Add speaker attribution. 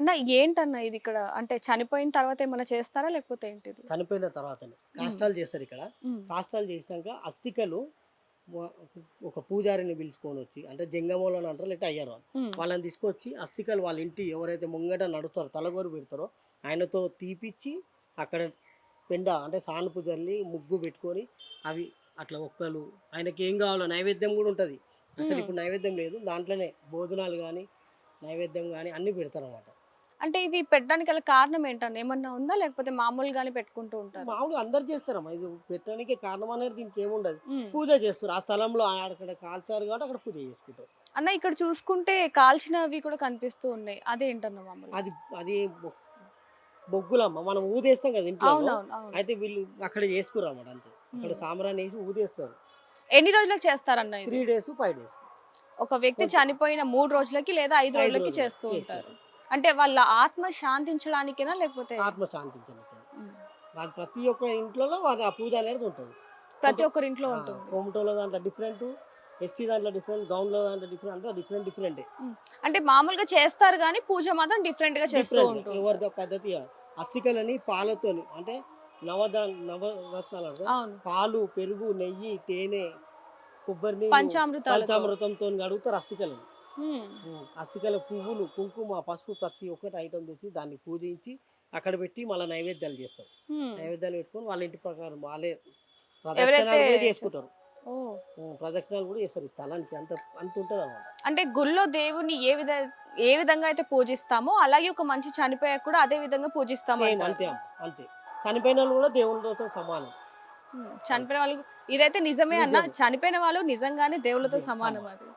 Speaker 1: అన్న ఏంటన్న ఇది ఇక్కడ అంటే చనిపోయిన తర్వాత ఏమైనా చేస్తారా లేకపోతే ఏంటిది?
Speaker 2: చనిపోయిన తర్వాతనే.
Speaker 1: హ్మ్.
Speaker 2: కాష్టాలు చేస్తారిక్కడ.
Speaker 1: హ్మ్.
Speaker 2: కాష్టాలు చేసినాక అస్థికలు వ ఒక పూజారిని పిలుచుకొనొచ్చి అంటే జంగమోళ్ళని అంటారు లేకపోతే అయ్యరు వాళ్ళు.
Speaker 1: హ్మ్.
Speaker 2: వాళ్ళని తీసుకొచ్చి అస్థికలు వాళ్ళ ఇంటి ఎవరైతే ముంగట నడుస్తారో తలగోరు పెడతారో ఆయనతో తీపిచ్చి అక్కడ పెండ అంటే సానుపు జల్లి ముగ్గు పెట్టుకొని అవి అట్లా ఒక్కలు ఆయనకి ఏం కావాలో నైవేద్యం కూడా ఉంటది. అసలు
Speaker 1: హ్మ్.
Speaker 2: ఇప్పుడు నైవేద్యం లేదు. దాంట్లోనే భోజనాలు గానీ, నైవేద్యం గానీ అన్నీ పెడతారనమాట.
Speaker 1: అంటే ఇది పెట్టడానికి గల కారణం ఏంటన్న? ఏమన్నా ఉందా? లేకపోతే మామూలుగానే పెట్టుకుంటూ ఉంటారా?
Speaker 2: మామూలుగా అందరూ చేస్తారమ్మా. ఇది పెట్టడానికే కారణం అనేది దీనికేముండదు.
Speaker 1: హ్మ్.
Speaker 2: పూజ చేస్తారు. ఆ స్థలంలో అక్కడ కాల్చారు కాబట్టి అక్కడ పూజ చేసుకుంటారు.
Speaker 1: అన్న ఇక్కడ చూసుకుంటే కాల్చినవి కూడా కనిపిస్తూ ఉన్నాయి. అదేంటన్న మామూలుగా?
Speaker 2: అది అది బొగ్గులమ్మ. మనం ఊదేస్తాం కదా ఇంట్లలో.
Speaker 1: అవునవును. అవును.
Speaker 2: అయితే వీళ్ళు అక్కడ చేసుకుర్రన్నమాట అంతే. అక్కడ
Speaker 1: హ్మ్.
Speaker 2: సాంబ్రాణేసి ఊదేస్తారు.
Speaker 1: ఎన్ని రోజులకు చేస్తారన్న ఇది?
Speaker 2: 3 డేస్, 5 డేస్.
Speaker 1: ఒక వ్యక్తి
Speaker 2: కొంచెం
Speaker 1: చనిపోయిన 3 రోజులకి లేదా 5
Speaker 2: 5
Speaker 1: రోజులకి
Speaker 2: రోజులు
Speaker 1: చేస్తూ ఉంటారు.
Speaker 2: చేసుకుంటారు.
Speaker 1: అంటే వాళ్ళ ఆత్మ శాంతించడానికేనా? లేకపోతే
Speaker 2: ఆత్మ శాంతించడానికని.
Speaker 1: హ్మ్.
Speaker 2: అది ప్రతి ఒక్క ఇంట్లలో వారి ఆ పూజ అనేది ఉంటది. కొంత
Speaker 1: ప్రతి ఒక్కరింట్లో
Speaker 2: ఆ!
Speaker 1: ఉంటుంది.
Speaker 2: కోమటోళ్ళ దాంట్లో డిఫరెంటు, ఎస్సీ దాంట్లో డిఫరెంట్, గౌండ్ల దాంట్లో డిఫరెంట్ అంతా డిఫరెంటే.
Speaker 1: హ్మ్. అంటే మామూలుగా చేస్తారు గానీ, పూజ మాత్రం డిఫరెంట్‌గా చేస్తూ
Speaker 2: డిఫరెంట్‌గా.
Speaker 1: ఉంటూ ఉంటారు.
Speaker 2: ఎవరిదో పద్ధతి అస్సికలని పాలతోని అంటే నవరత్నాలు అంటారు.
Speaker 1: అవును.
Speaker 2: పాలు, పెరుగు, నెయ్యి, తేనె, కొబ్బరి నీళ్ళు,
Speaker 1: పంచామృతాలతో.
Speaker 2: పంచామృతంతోని కడుగుతారు అస్సికలని.
Speaker 1: హ్మ్.
Speaker 2: అస్సికల పువ్వులు, కుంకుమ, పసుపు ప్రతి ఒక్కటి ఐటెమ్ తెచ్చి దాన్ని పూజించి అక్కడ పెట్టి మళ్ళా నైవేద్యాలు చేస్తారు.
Speaker 1: హ్మ్.
Speaker 2: నైవేద్యాలు పెట్టుకొని వాళ్ళ ఇంటి ప్రకారం వాళ్ళే
Speaker 1: ఎవరైతే
Speaker 2: ప్రదక్షిణాలు కూడా
Speaker 1: చేస్
Speaker 2: చేసుకుంటారు.
Speaker 1: ఓహ్!
Speaker 2: ప్రదక్షిణాలు కూడా చేస్తారు. ఈ స్థలానికి అంత ఉంటదన్నమాట.
Speaker 1: అంటే గుళ్ళో దేవుడిని ఏ విధంగా అయితే పూజిస్తామో, అలాగే ఒక మనిషి చనిపోయాక కూడా అదే విధంగా
Speaker 2: సేమ్
Speaker 1: పూజిస్తామంటారు.
Speaker 2: అంతే అమ్మ. అంతే. చనిపోయినోళ్ళు కూడా దేవునితోతో సమానం.
Speaker 1: హ్మ్.
Speaker 2: అంతే.
Speaker 1: చనిపోయిన వాళ్ళు ఇదైతే నిజమే అన్న.
Speaker 2: నిజం.
Speaker 1: చనిపోయిన వాళ్ళు నిజంగానే దేవుళ్ళతో
Speaker 2: నిజం.
Speaker 1: సమానం అది.